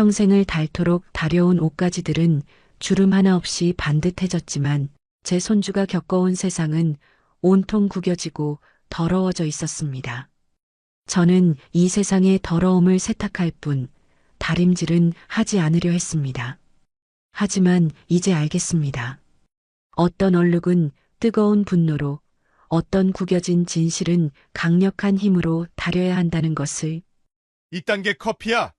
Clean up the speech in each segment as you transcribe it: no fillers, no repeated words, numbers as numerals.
평생을 닳도록 다려온 옷가지들은 주름 하나 없이 반듯해졌지만 제 손주가 겪어온 세상은 온통 구겨지고 더러워져 있었습니다. 저는 이 세상의 더러움을 세탁할 뿐 다림질은 하지 않으려 했습니다. 하지만 이제 알겠습니다. 어떤 얼룩은 뜨거운 분노로, 어떤 구겨진 진실은 강력한 힘으로 다려야 한다는 것을. 이딴 게 커피야.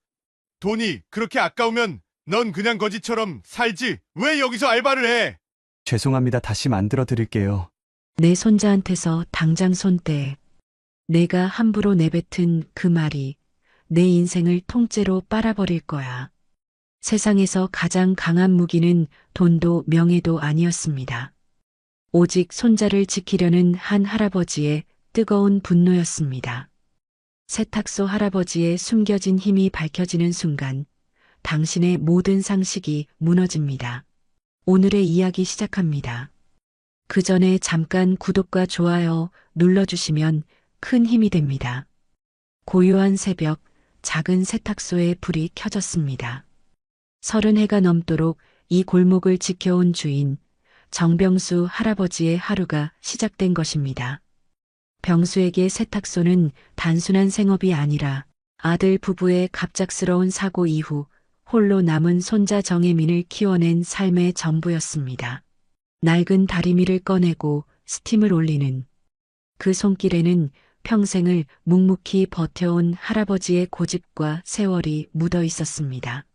돈이 그렇게 아까우면 넌 그냥 거지처럼 살지. 왜 여기서 알바를 해? 죄송합니다. 다시 만들어 드릴게요. 내 손자한테서 당장 손 떼. 내가 함부로 내뱉은 그 말이 내 인생을 통째로 빨아버릴 거야. 세상에서 가장 강한 무기는 돈도 명예도 아니었습니다. 오직 손자를 지키려는 한 할아버지의 뜨거운 분노였습니다. 세탁소 할아버지의 숨겨진 힘이 밝혀지는 순간 당신의 모든 상식이 무너집니다. 오늘의 이야기 시작합니다. 그 전에 잠깐 구독과 좋아요 눌러주시면 큰 힘이 됩니다. 고요한 새벽, 작은 세탁소에 불이 켜졌습니다. 30해가 넘도록 이 골목을 지켜온 주인, 정병수 할아버지의 하루가 시작된 것입니다. 병수에게 세탁소는 단순한 생업이 아니라 아들 부부의 갑작스러운 사고 이후 홀로 남은 손자 정혜민을 키워낸 삶의 전부였습니다. 낡은 다리미를 꺼내고 스팀을 올리는 그 손길에는 평생을 묵묵히 버텨온 할아버지의 고집과 세월이 묻어 있었습니다.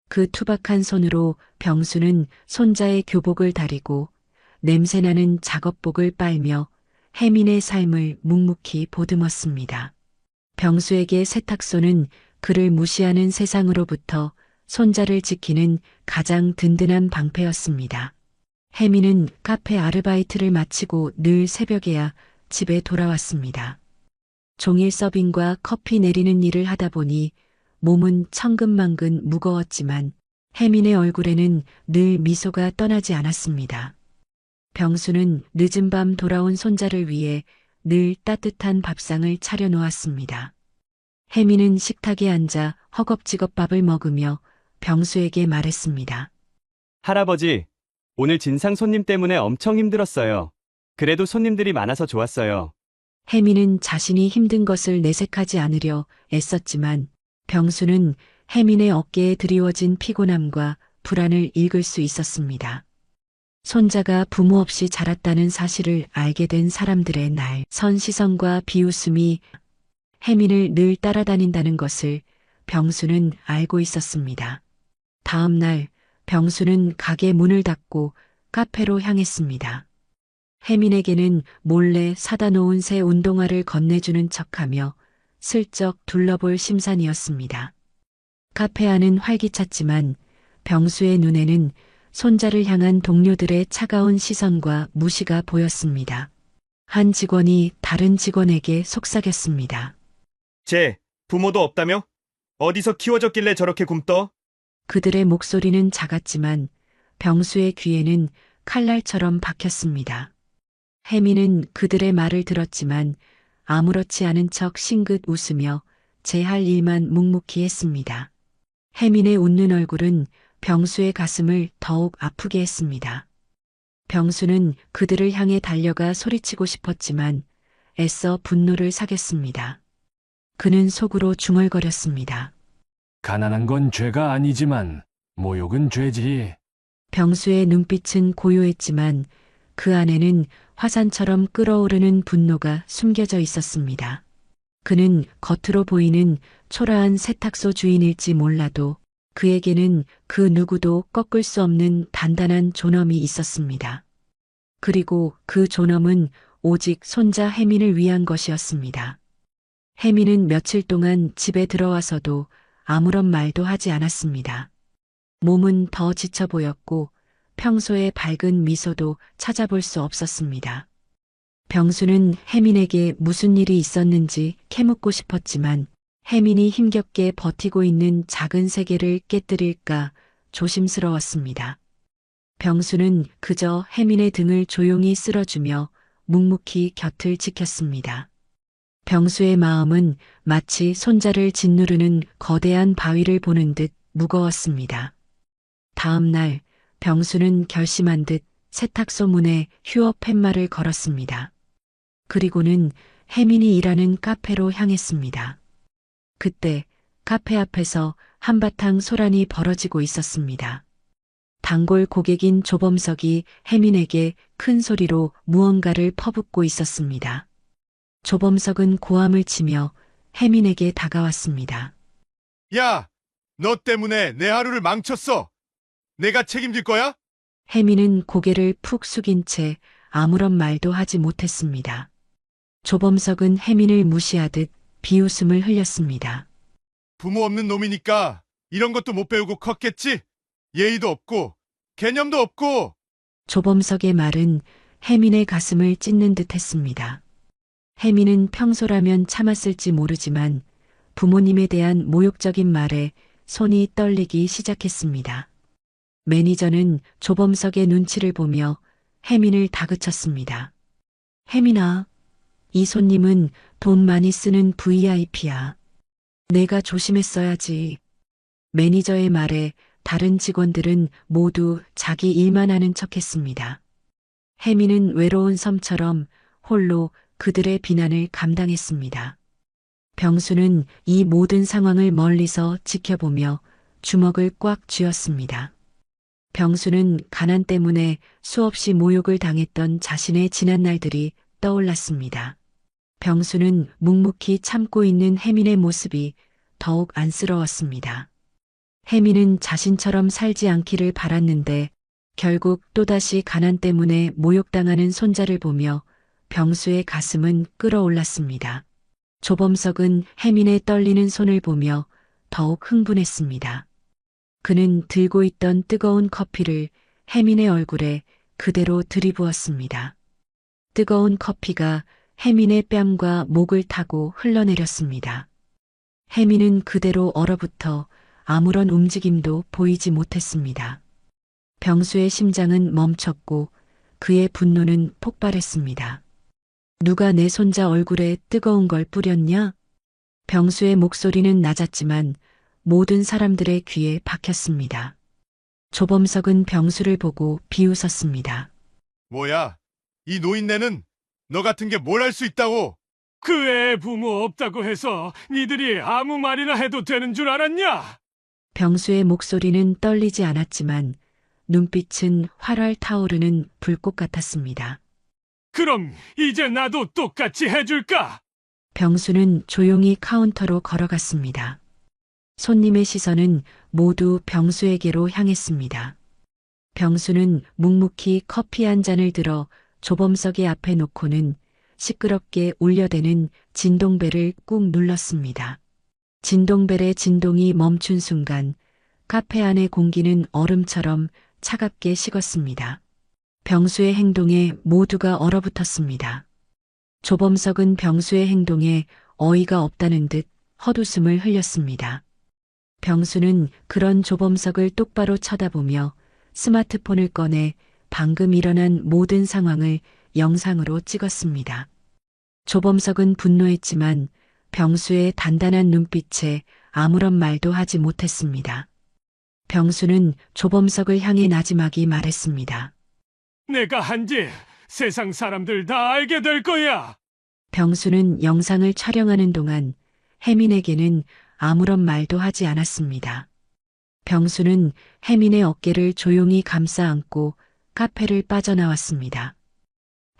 그 투박한 손으로 병수는 손자의 교복을 다리고 냄새나는 작업복을 빨며 혜민의 삶을 묵묵히 보듬었습니다. 병수에게 세탁소는 그를 무시하는 세상으로부터 손자를 지키는 가장 든든한 방패였습니다. 혜민은 카페 아르바이트를 마치고 늘 새벽에야 집에 돌아왔습니다. 종일 서빙과 커피 내리는 일을 하다 보니 몸은 천근만근 무거웠지만 혜민의 얼굴에는 늘 미소가 떠나지 않았습니다. 병수는 늦은 밤 돌아온 손자를 위해 늘 따뜻한 밥상을 차려놓았습니다. 혜민은 식탁에 앉아 허겁지겁 밥을 먹으며 병수에게 말했습니다. 할아버지, 오늘 진상 손님 때문에 엄청 힘들었어요. 그래도 손님들이 많아서 좋았어요. 혜민은 자신이 힘든 것을 내색하지 않으려 애썼지만 병수는 혜민의 어깨에 드리워진 피곤함과 불안을 읽을 수 있었습니다. 손자가 부모 없이 자랐다는 사실을 알게 된 사람들의 날, 선 시선과 비웃음이 혜민을 늘 따라다닌다는 것을 병수는 알고 있었습니다. 다음 날 병수는 가게 문을 닫고 카페로 향했습니다. 혜민에게는 몰래 사다 놓은 새 운동화를 건네주는 척하며 슬쩍 둘러볼 심산이었습니다. 카페 안은 활기찼지만 병수의 눈에는 손자를 향한 동료들의 차가운 시선과 무시가 보였습니다. 한 직원이 다른 직원에게 속삭였습니다. 쟤 부모도 없다며? 어디서 키워졌길래 저렇게 굶떠? 그들의 목소리는 작았지만 병수의 귀에는 칼날처럼 박혔습니다. 혜민은 그들의 말을 들었지만 아무렇지 않은 척 싱긋 웃으며 제 할 일만 묵묵히 했습니다. 혜민의 웃는 얼굴은 병수의 가슴을 더욱 아프게 했습니다. 병수는 그들을 향해 달려가 소리치고 싶었지만 애써 분노를 사겠습니다. 그는 속으로 중얼거렸습니다. 가난한 건 죄가 아니지만 모욕은 죄지. 병수의 눈빛은 고요했지만 그 안에는 화산처럼 끓어오르는 분노가 숨겨져 있었습니다. 그는 겉으로 보이는 초라한 세탁소 주인일지 몰라도 그에게는 그 누구도 꺾을 수 없는 단단한 존엄이 있었습니다. 그리고 그 존엄은 오직 손자 혜민을 위한 것이었습니다. 혜민은 며칠 동안 집에 들어와서도 아무런 말도 하지 않았습니다. 몸은 더 지쳐 보였고 평소의 밝은 미소도 찾아볼 수 없었습니다. 병수는 혜민에게 무슨 일이 있었는지 캐묻고 싶었지만 혜민이 힘겹게 버티고 있는 작은 세계를 깨뜨릴까 조심스러웠습니다. 병수는 그저 혜민의 등을 조용히 쓸어주며 묵묵히 곁을 지켰습니다. 병수의 마음은 마치 손자를 짓누르는 거대한 바위를 보는 듯 무거웠습니다. 다음 날 병수는 결심한 듯 세탁소 문에 휴업 팻말을 걸었습니다. 그리고는 혜민이 일하는 카페로 향했습니다. 그때 카페 앞에서 한바탕 소란이 벌어지고 있었습니다. 단골 고객인 조범석이 혜민에게 큰 소리로 무언가를 퍼붓고 있었습니다. 조범석은 고함을 치며 혜민에게 다가왔습니다. 야, 너 때문에 내 하루를 망쳤어. 내가 책임질 거야? 혜민은 고개를 푹 숙인 채 아무런 말도 하지 못했습니다. 조범석은 혜민을 무시하듯 비웃음을 흘렸습니다. 부모 없는 놈이니까 이런 것도 못 배우고 컸겠지? 예의도 없고 개념도 없고. 조범석의 말은 혜민의 가슴을 찢는 듯 했습니다. 혜민은 평소라면 참았을지 모르지만 부모님에 대한 모욕적인 말에 손이 떨리기 시작했습니다. 매니저는 조범석의 눈치를 보며 혜민을 다그쳤습니다. 혜민아, 이 손님은 돈 많이 쓰는 VIP야. 내가 조심했어야지. 매니저의 말에 다른 직원들은 모두 자기 일만 하는 척했습니다. 혜민은 외로운 섬처럼 홀로 그들의 비난을 감당했습니다. 병수는 이 모든 상황을 멀리서 지켜보며 주먹을 꽉 쥐었습니다. 병수는 가난 때문에 수없이 모욕을 당했던 자신의 지난 날들이 떠올랐습니다. 병수는 묵묵히 참고 있는 혜민의 모습이 더욱 안쓰러웠습니다. 혜민은 자신처럼 살지 않기를 바랐는데 결국 또다시 가난 때문에 모욕당하는 손자를 보며 병수의 가슴은 끓어올랐습니다. 조범석은 혜민의 떨리는 손을 보며 더욱 흥분했습니다. 그는 들고 있던 뜨거운 커피를 혜민의 얼굴에 그대로 들이부었습니다. 뜨거운 커피가 혜민의 뺨과 목을 타고 흘러내렸습니다. 혜민은 그대로 얼어붙어 아무런 움직임도 보이지 못했습니다. 병수의 심장은 멈췄고 그의 분노는 폭발했습니다. 누가 내 손자 얼굴에 뜨거운 걸 뿌렸냐? 병수의 목소리는 낮았지만 모든 사람들의 귀에 박혔습니다. 조범석은 병수를 보고 비웃었습니다. 뭐야, 이 노인네는 너 같은 게 뭘 할 수 있다고? 그 애 부모 없다고 해서 니들이 아무 말이나 해도 되는 줄 알았냐? 병수의 목소리는 떨리지 않았지만 눈빛은 활활 타오르는 불꽃 같았습니다. 그럼 이제 나도 똑같이 해줄까? 병수는 조용히 카운터로 걸어갔습니다. 손님의 시선은 모두 병수에게로 향했습니다. 병수는 묵묵히 커피 한 잔을 들어 조범석의 앞에 놓고는 시끄럽게 울려대는 진동벨을 꾹 눌렀습니다. 진동벨의 진동이 멈춘 순간 카페 안의 공기는 얼음처럼 차갑게 식었습니다. 병수의 행동에 모두가 얼어붙었습니다. 조범석은 병수의 행동에 어이가 없다는 듯 헛웃음을 흘렸습니다. 병수는 그런 조범석을 똑바로 쳐다보며 스마트폰을 꺼내 방금 일어난 모든 상황을 영상으로 찍었습니다. 조범석은 분노했지만 병수의 단단한 눈빛에 아무런 말도 하지 못했습니다. 병수는 조범석을 향해 나지막이 말했습니다. 내가 한지 세상 사람들 다 알게 될 거야. 병수는 영상을 촬영하는 동안 혜민에게는 아무런 말도 하지 않았습니다. 병수는 혜민의 어깨를 조용히 감싸 안고 카페를 빠져나왔습니다.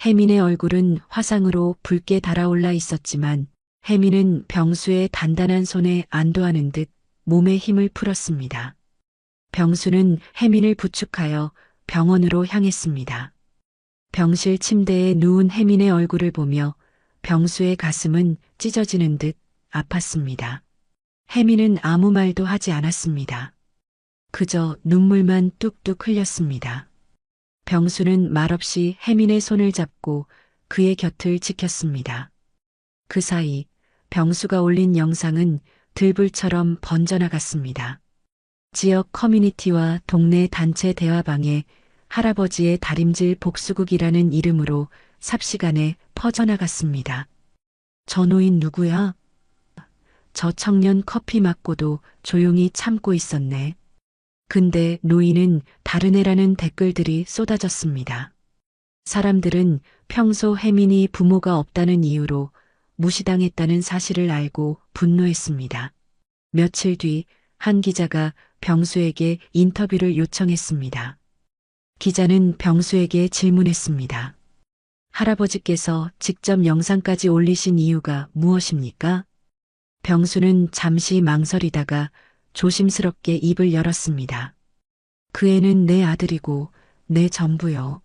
혜민의 얼굴은 화상으로 붉게 달아올라 있었지만 혜민은 병수의 단단한 손에 안도하는 듯 몸에 힘을 풀었습니다. 병수는 혜민을 부축하여 병원으로 향했습니다. 병실 침대에 누운 혜민의 얼굴을 보며 병수의 가슴은 찢어지는 듯 아팠습니다. 혜민은 아무 말도 하지 않았습니다. 그저 눈물만 뚝뚝 흘렸습니다. 병수는 말없이 혜민의 손을 잡고 그의 곁을 지켰습니다. 그 사이 병수가 올린 영상은 들불처럼 번져나갔습니다. 지역 커뮤니티와 동네 단체 대화방에 할아버지의 다림질 복수국이라는 이름으로 삽시간에 퍼져나갔습니다. 저 노인 누구야? 저 청년 커피 맞고도 조용히 참고 있었네. 근데 노인은 다른 애라는 댓글들이 쏟아졌습니다. 사람들은 평소 혜민이 부모가 없다는 이유로 무시당했다는 사실을 알고 분노했습니다. 며칠 뒤 한 기자가 병수에게 인터뷰를 요청했습니다. 기자는 병수에게 질문했습니다. 할아버지께서 직접 영상까지 올리신 이유가 무엇입니까? 병수는 잠시 망설이다가 조심스럽게 입을 열었습니다. 그 애는 내 아들이고 내 전부요.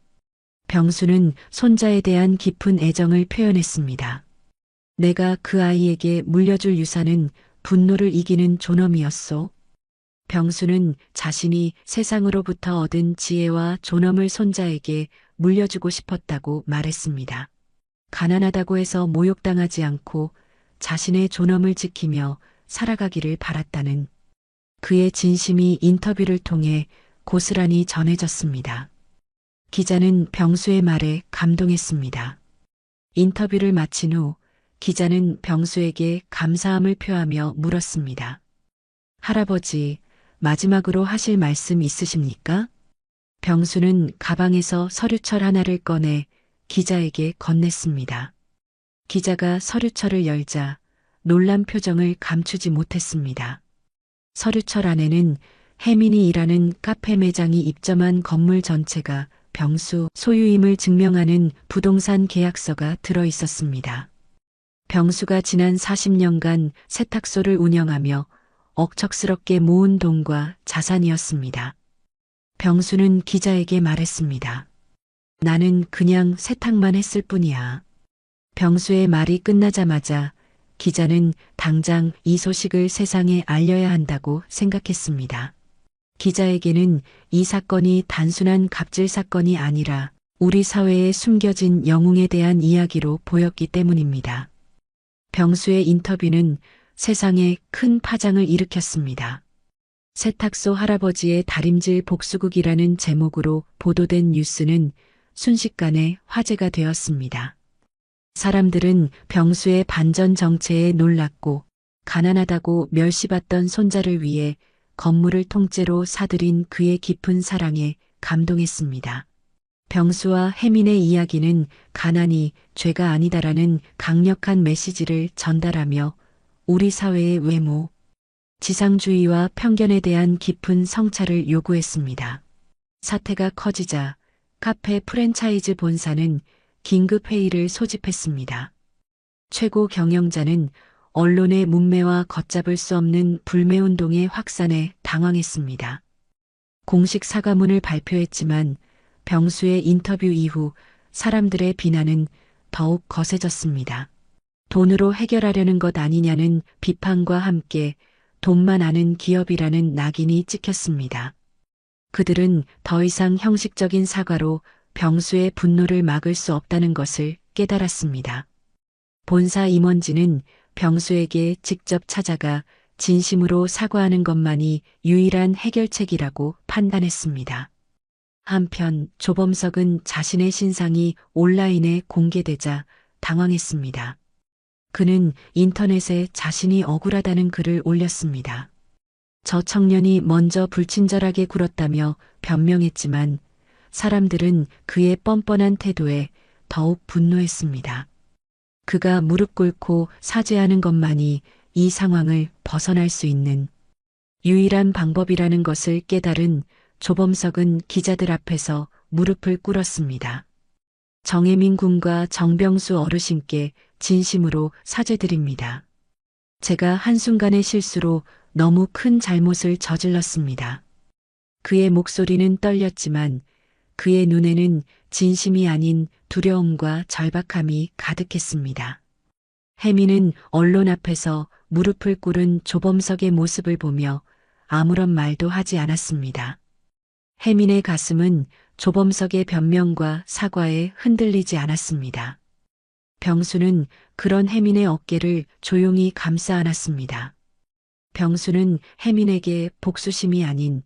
병수는 손자에 대한 깊은 애정을 표현했습니다. 내가 그 아이에게 물려줄 유산은 분노를 이기는 존엄이었소. 병수는 자신이 세상으로부터 얻은 지혜와 존엄을 손자에게 물려주고 싶었다고 말했습니다. 가난하다고 해서 모욕당하지 않고 자신의 존엄을 지키며 살아가기를 바랐다는 그의 진심이 인터뷰를 통해 고스란히 전해졌습니다. 기자는 병수의 말에 감동했습니다. 인터뷰를 마친 후 기자는 병수에게 감사함을 표하며 물었습니다. 할아버지, 마지막으로 하실 말씀 있으십니까? 병수는 가방에서 서류철 하나를 꺼내 기자에게 건넸습니다. 기자가 서류철을 열자 놀란 표정을 감추지 못했습니다. 서류철 안에는 혜민이 일하는 카페 매장이 입점한 건물 전체가 병수 소유임을 증명하는 부동산 계약서가 들어 있었습니다. 병수가 지난 40년간 세탁소를 운영하며 억척스럽게 모은 돈과 자산이었습니다. 병수는 기자에게 말했습니다. 나는 그냥 세탁만 했을 뿐이야. 병수의 말이 끝나자마자 기자는 당장 이 소식을 세상에 알려야 한다고 생각했습니다. 기자에게는 이 사건이 단순한 갑질 사건이 아니라 우리 사회에 숨겨진 영웅에 대한 이야기로 보였기 때문입니다. 병수의 인터뷰는 세상에 큰 파장을 일으켰습니다. 세탁소 할아버지의 다림질 복수극이라는 제목으로 보도된 뉴스는 순식간에 화제가 되었습니다. 사람들은 병수의 반전 정체에 놀랐고 가난하다고 멸시받던 손자를 위해 건물을 통째로 사들인 그의 깊은 사랑에 감동했습니다. 병수와 혜민의 이야기는 가난이 죄가 아니다라는 강력한 메시지를 전달하며 우리 사회의 외모, 지상주의와 편견에 대한 깊은 성찰을 요구했습니다. 사태가 커지자 카페 프랜차이즈 본사는 긴급 회의를 소집했습니다. 최고 경영자는 언론의 문매와 걷잡을 수 없는 불매운동의 확산에 당황했습니다. 공식 사과문을 발표했지만 병수의 인터뷰 이후 사람들의 비난은 더욱 거세졌습니다. 돈으로 해결하려는 것 아니냐는 비판과 함께 돈만 아는 기업이라는 낙인이 찍혔습니다. 그들은 더 이상 형식적인 사과로 병수의 분노를 막을 수 없다는 것을 깨달았습니다. 본사 임원진은 병수에게 직접 찾아가 진심으로 사과하는 것만이 유일한 해결책이라고 판단했습니다. 한편 조범석은 자신의 신상이 온라인에 공개되자 당황했습니다. 그는 인터넷에 자신이 억울하다는 글을 올렸습니다. 저 청년이 먼저 불친절하게 굴었다며 변명했지만 사람들은 그의 뻔뻔한 태도에 더욱 분노했습니다. 그가 무릎 꿇고 사죄하는 것만이 이 상황을 벗어날 수 있는 유일한 방법이라는 것을 깨달은 조범석은 기자들 앞에서 무릎을 꿇었습니다. 정혜민 군과 정병수 어르신께 진심으로 사죄드립니다. 제가 한순간의 실수로 너무 큰 잘못을 저질렀습니다. 그의 목소리는 떨렸지만 그의 눈에는 진심이 아닌 두려움과 절박함이 가득했습니다. 혜민은 언론 앞에서 무릎을 꿇은 조범석의 모습을 보며 아무런 말도 하지 않았습니다. 혜민의 가슴은 조범석의 변명과 사과에 흔들리지 않았습니다. 병수는 그런 혜민의 어깨를 조용히 감싸 안았습니다. 병수는 혜민에게 복수심이 아닌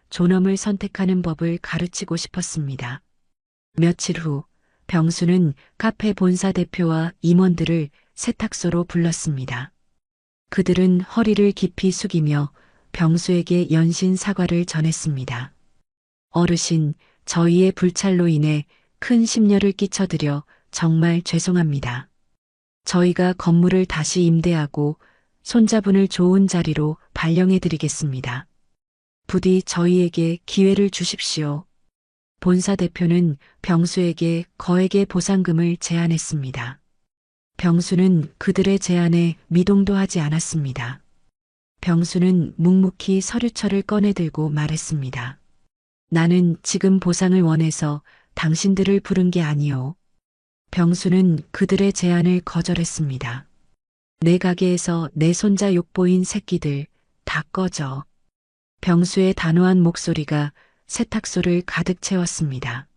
존엄을 선택하는 법을 가르치고 싶었습니다. 며칠 후 병수는 카페 본사 대표와 임원들을 세탁소로 불렀습니다. 그들은 허리를 깊이 숙이며 병수에게 연신 사과를 전했습니다. 어르신, 저희의 불찰로 인해 큰 심려를 끼쳐드려 정말 죄송합니다. 저희가 건물을 다시 임대하고 손자분을 좋은 자리로 발령해드리겠습니다. 부디 저희에게 기회를 주십시오. 본사 대표는 병수에게 거액의 보상금을 제안했습니다. 병수는 그들의 제안에 미동도 하지 않았습니다. 병수는 묵묵히 서류철을 꺼내들고 말했습니다. 나는 지금 보상을 원해서 당신들을 부른 게 아니오. 병수는 그들의 제안을 거절했습니다. 내 가게에서 내 손자 욕보인 새끼들 다 꺼져. 병수의 단호한 목소리가 세탁소를 가득 채웠습니다.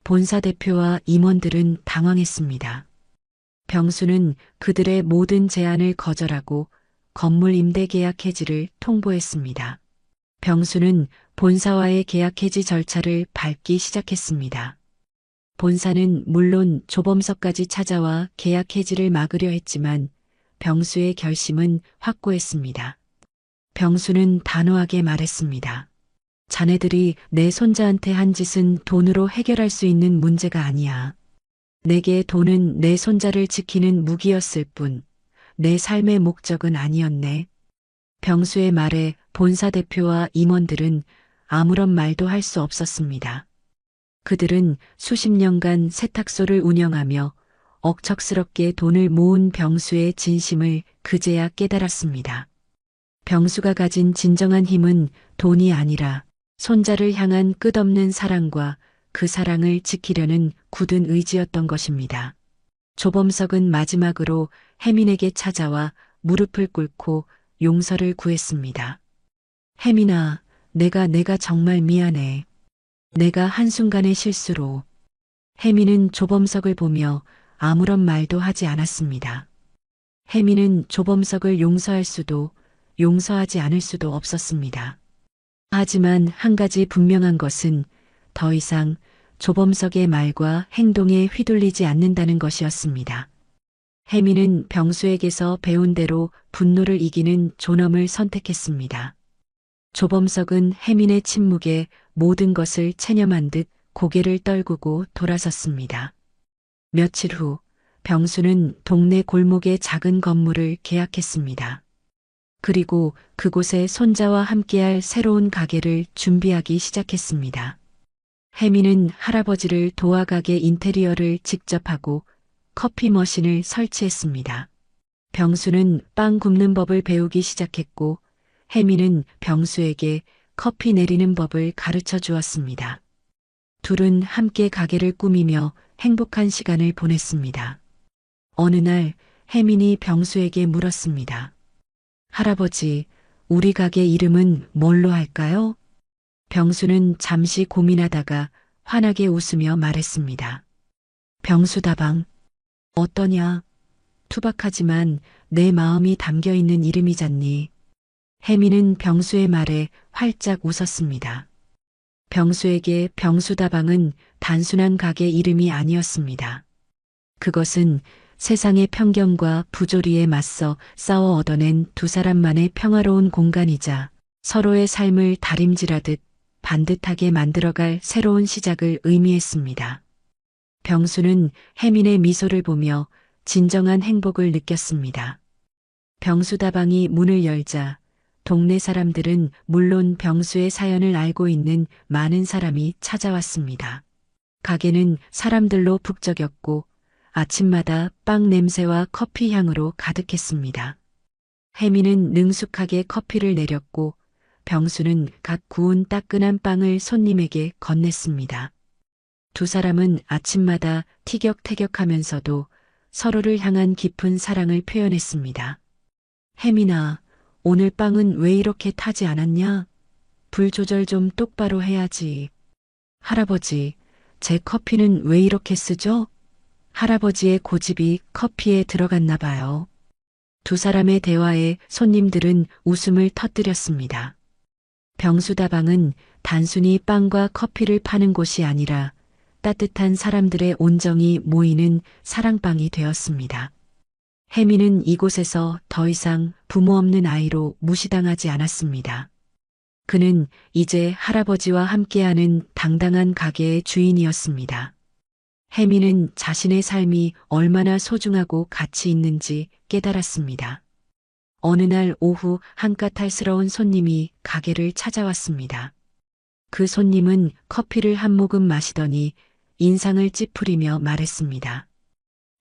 본사 대표와 임원들은 당황했습니다. 병수는 그들의 모든 제안을 거절하고 건물 임대 계약 해지를 통보했습니다. 병수는 본사와의 계약 해지 절차를 밟기 시작했습니다. 본사는 물론 조범석까지 찾아와 계약 해지를 막으려 했지만 병수의 결심은 확고했습니다. 병수는 단호하게 말했습니다. 자네들이 내 손자한테 한 짓은 돈으로 해결할 수 있는 문제가 아니야. 내게 돈은 내 손자를 지키는 무기였을 뿐, 내 삶의 목적은 아니었네. 병수의 말에 본사 대표와 임원들은 아무런 말도 할 수 없었습니다. 그들은 수십 년간 세탁소를 운영하며 억척스럽게 돈을 모은 병수의 진심을 그제야 깨달았습니다. 병수가 가진 진정한 힘은 돈이 아니라 손자를 향한 끝없는 사랑과 그 사랑을 지키려는 굳은 의지였던 것입니다. 조범석은 마지막으로 혜민에게 찾아와 무릎을 꿇고 용서를 구했습니다. 혜민아, 내가 정말 미안해. 내가 한순간의 실수로. 혜민은 조범석을 보며 아무런 말도 하지 않았습니다. 혜민은 조범석을 용서할 수도 용서하지 않을 수도 없었습니다. 하지만 한 가지 분명한 것은 더 이상 조범석의 말과 행동에 휘둘리지 않는다는 것이었습니다. 혜민은 병수에게서 배운 대로 분노를 이기는 존엄을 선택했습니다. 조범석은 혜민의 침묵에 모든 것을 체념한 듯 고개를 떨구고 돌아섰습니다. 며칠 후 병수는 동네 골목의 작은 건물을 계약했습니다. 그리고 그곳에 손자와 함께할 새로운 가게를 준비하기 시작했습니다. 혜민은 할아버지를 도와 가게 인테리어를 직접 하고 커피 머신을 설치했습니다. 병수는 빵 굽는 법을 배우기 시작했고 혜민은 병수에게 커피 내리는 법을 가르쳐 주었습니다. 둘은 함께 가게를 꾸미며 행복한 시간을 보냈습니다. 어느 날 혜민이 병수에게 물었습니다. 할아버지, 우리 가게 이름은 뭘로 할까요? 병수는 잠시 고민하다가 환하게 웃으며 말했습니다. 병수다방. 어떠냐? 투박하지만 내 마음이 담겨 있는 이름이잖니. 혜민은 병수의 말에 활짝 웃었습니다. 병수에게 병수다방은 단순한 가게 이름이 아니었습니다. 그것은 세상의 편견과 부조리에 맞서 싸워 얻어낸 두 사람만의 평화로운 공간이자 서로의 삶을 다림질하듯 반듯하게 만들어갈 새로운 시작을 의미했습니다. 병수는 혜민의 미소를 보며 진정한 행복을 느꼈습니다. 병수다방이 문을 열자 동네 사람들은 물론 병수의 사연을 알고 있는 많은 사람이 찾아왔습니다. 가게는 사람들로 북적였고 아침마다 빵 냄새와 커피 향으로 가득했습니다. 혜민은 능숙하게 커피를 내렸고 병수는 갓 구운 따끈한 빵을 손님에게 건넸습니다. 두 사람은 아침마다 티격태격하면서도 서로를 향한 깊은 사랑을 표현했습니다. 혜민아, 오늘 빵은 왜 이렇게 타지 않았냐? 불 조절 좀 똑바로 해야지. 할아버지, 제 커피는 왜 이렇게 쓰죠? 할아버지의 고집이 커피에 들어갔나 봐요. 두 사람의 대화에 손님들은 웃음을 터뜨렸습니다. 병수다방은 단순히 빵과 커피를 파는 곳이 아니라 따뜻한 사람들의 온정이 모이는 사랑방이 되었습니다. 혜미는 이곳에서 더 이상 부모 없는 아이로 무시당하지 않았습니다. 그는 이제 할아버지와 함께하는 당당한 가게의 주인이었습니다. 혜미는 자신의 삶이 얼마나 소중하고 가치 있는지 깨달았습니다. 어느 날 오후 한 까탈스러운 손님이 가게를 찾아왔습니다. 그 손님은 커피를 한 모금 마시더니 인상을 찌푸리며 말했습니다.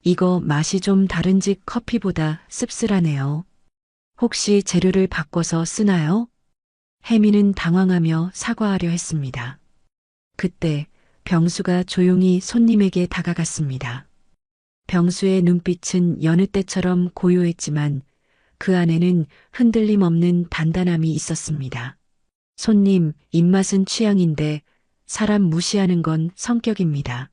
이거 맛이 좀 다른지 커피보다 씁쓸하네요. 혹시 재료를 바꿔서 쓰나요? 혜미는 당황하며 사과하려 했습니다. 그때 병수가 조용히 손님에게 다가갔습니다. 병수의 눈빛은 여느 때처럼 고요했지만 그 안에는 흔들림 없는 단단함이 있었습니다. 손님, 입맛은 취향인데 사람 무시하는 건 성격입니다.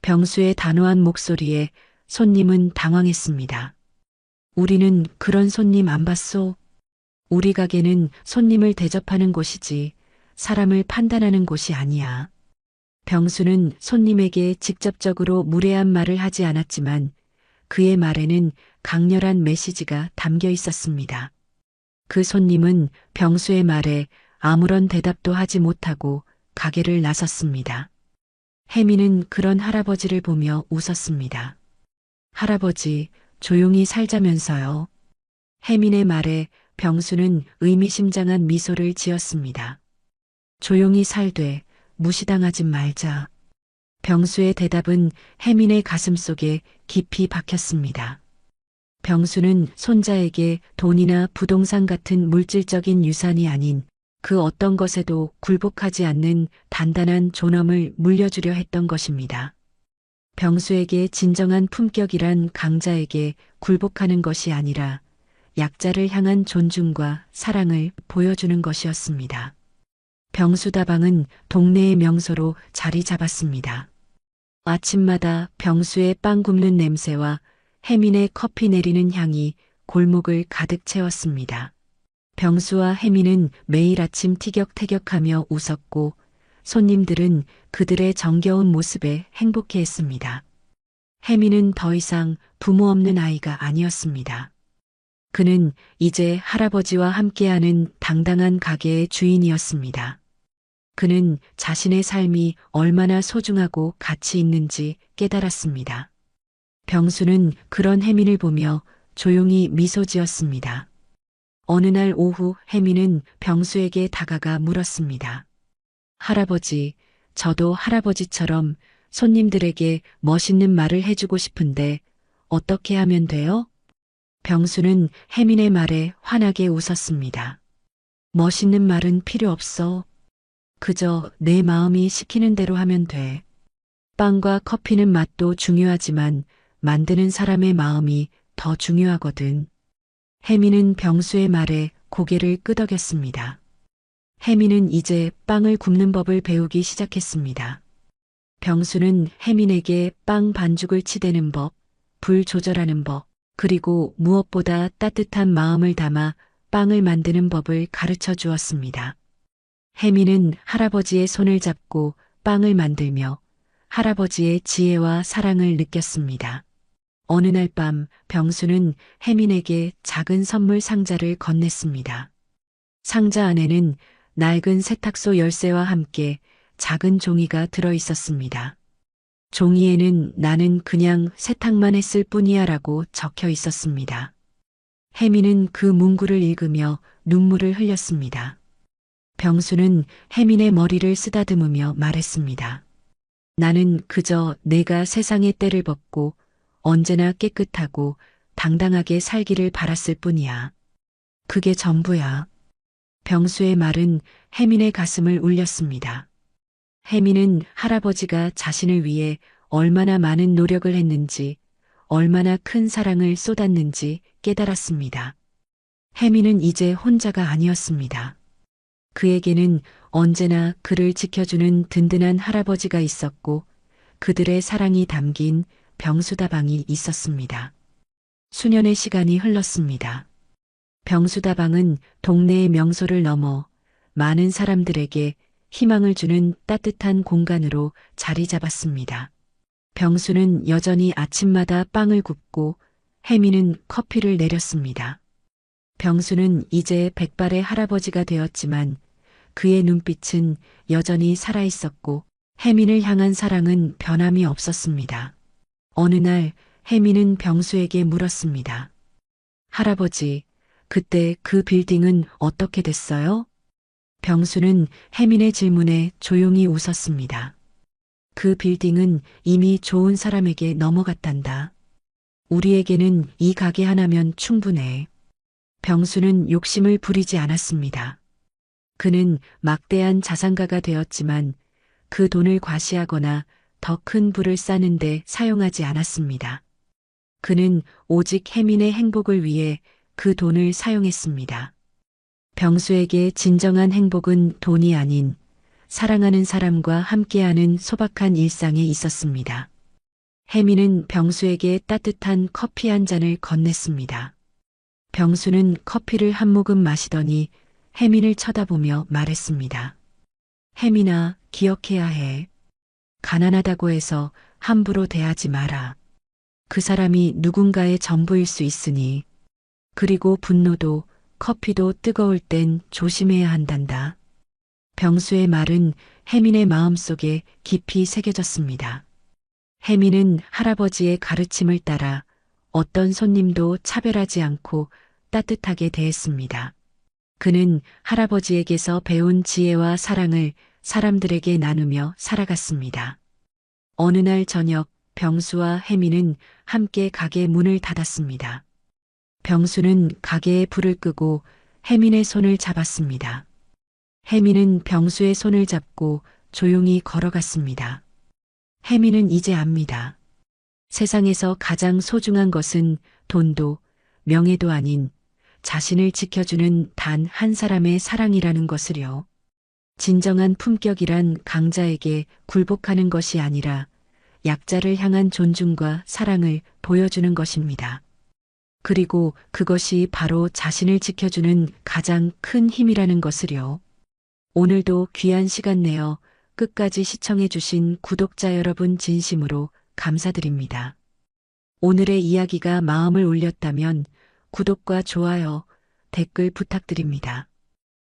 병수의 단호한 목소리에 손님은 당황했습니다. 우리는 그런 손님 안 봤소? 우리 가게는 손님을 대접하는 곳이지 사람을 판단하는 곳이 아니야. 병수는 손님에게 직접적으로 무례한 말을 하지 않았지만 그의 말에는 강렬한 메시지가 담겨 있었습니다. 그 손님은 병수의 말에 아무런 대답도 하지 못하고 가게를 나섰습니다. 혜미는 그런 할아버지를 보며 웃었습니다. 할아버지, 조용히 살자면서요. 혜민의 말에 병수는 의미심장한 미소를 지었습니다. 조용히 살되 무시당하지 말자. 병수의 대답은 혜민의 가슴속에 깊이 박혔습니다. 병수는 손자에게 돈이나 부동산 같은 물질적인 유산이 아닌 그 어떤 것에도 굴복하지 않는 단단한 존엄을 물려주려 했던 것입니다. 병수에게 진정한 품격이란 강자에게 굴복하는 것이 아니라 약자를 향한 존중과 사랑을 보여주는 것이었습니다. 병수다방은 동네의 명소로 자리 잡았습니다. 아침마다 병수의 빵 굽는 냄새와 혜민의 커피 내리는 향이 골목을 가득 채웠습니다. 병수와 혜민은 매일 아침 티격태격하며 웃었고 손님들은 그들의 정겨운 모습에 행복해했습니다. 혜민은 더 이상 부모 없는 아이가 아니었습니다. 그는 이제 할아버지와 함께하는 당당한 가게의 주인이었습니다. 그는 자신의 삶이 얼마나 소중하고 가치 있는지 깨달았습니다. 병수는 그런 혜민을 보며 조용히 미소 지었습니다. 어느 날 오후 혜민은 병수에게 다가가 물었습니다. 할아버지, 저도 할아버지처럼 손님들에게 멋있는 말을 해주고 싶은데 어떻게 하면 돼요? 병수는 혜민의 말에 환하게 웃었습니다. 멋있는 말은 필요 없어. 그저 내 마음이 시키는 대로 하면 돼. 빵과 커피는 맛도 중요하지만 만드는 사람의 마음이 더 중요하거든. 혜민은 병수의 말에 고개를 끄덕였습니다. 혜민은 이제 빵을 굽는 법을 배우기 시작했습니다. 병수는 혜민에게 빵 반죽을 치대는 법, 불 조절하는 법, 그리고 무엇보다 따뜻한 마음을 담아 빵을 만드는 법을 가르쳐 주었습니다. 혜민은 할아버지의 손을 잡고 빵을 만들며 할아버지의 지혜와 사랑을 느꼈습니다. 어느 날 밤 병수는 혜민에게 작은 선물 상자를 건넸습니다. 상자 안에는 낡은 세탁소 열쇠와 함께 작은 종이가 들어 있었습니다. 종이에는 나는 그냥 세탁만 했을 뿐이야 라고 적혀 있었습니다. 혜민은 그 문구를 읽으며 눈물을 흘렸습니다. 병수는 혜민의 머리를 쓰다듬으며 말했습니다. 나는 그저 내가 세상의 때를 벗고 언제나 깨끗하고 당당하게 살기를 바랐을 뿐이야. 그게 전부야. 병수의 말은 혜민의 가슴을 울렸습니다. 혜민은 할아버지가 자신을 위해 얼마나 많은 노력을 했는지, 얼마나 큰 사랑을 쏟았는지 깨달았습니다. 혜민은 이제 혼자가 아니었습니다. 그에게는 언제나 그를 지켜주는 든든한 할아버지가 있었고 그들의 사랑이 담긴 병수다방이 있었습니다. 수년의 시간이 흘렀습니다. 병수다방은 동네의 명소를 넘어 많은 사람들에게 희망을 주는 따뜻한 공간으로 자리 잡았습니다. 병수는 여전히 아침마다 빵을 굽고 혜미는 커피를 내렸습니다. 병수는 이제 백발의 할아버지가 되었지만 그의 눈빛은 여전히 살아있었고 혜민을 향한 사랑은 변함이 없었습니다. 어느 날 혜민은 병수에게 물었습니다. 할아버지, 그때 그 빌딩은 어떻게 됐어요? 병수는 혜민의 질문에 조용히 웃었습니다. 그 빌딩은 이미 좋은 사람에게 넘어갔단다. 우리에게는 이 가게 하나면 충분해. 병수는 욕심을 부리지 않았습니다. 그는 막대한 자산가가 되었지만 그 돈을 과시하거나 더 큰 부를 쌓는데 사용하지 않았습니다. 그는 오직 혜민의 행복을 위해 그 돈을 사용했습니다. 병수에게 진정한 행복은 돈이 아닌 사랑하는 사람과 함께하는 소박한 일상에 있었습니다. 혜민은 병수에게 따뜻한 커피 한 잔을 건넸습니다. 병수는 커피를 한 모금 마시더니 혜민을 쳐다보며 말했습니다. 혜민아, 기억해야 해. 가난하다고 해서 함부로 대하지 마라. 그 사람이 누군가의 전부일 수 있으니. 그리고 분노도 커피도 뜨거울 땐 조심해야 한단다. 병수의 말은 혜민의 마음속에 깊이 새겨졌습니다. 혜민은 할아버지의 가르침을 따라 어떤 손님도 차별하지 않고 따뜻하게 대했습니다. 그는 할아버지에게서 배운 지혜와 사랑을 사람들에게 나누며 살아갔습니다. 어느 날 저녁 병수와 혜민은 함께 가게 문을 닫았습니다. 병수는 가게에 불을 끄고 혜민의 손을 잡았습니다. 혜민은 병수의 손을 잡고 조용히 걸어갔습니다. 혜민은 이제 압니다. 세상에서 가장 소중한 것은 돈도 명예도 아닌 자신을 지켜주는 단 한 사람의 사랑이라는 것을요. 진정한 품격이란 강자에게 굴복하는 것이 아니라 약자를 향한 존중과 사랑을 보여주는 것입니다. 그리고 그것이 바로 자신을 지켜주는 가장 큰 힘이라는 것을요. 오늘도 귀한 시간 내어 끝까지 시청해주신 구독자 여러분 진심으로 감사드립니다. 오늘의 이야기가 마음을 울렸다면 구독과 좋아요, 댓글 부탁드립니다.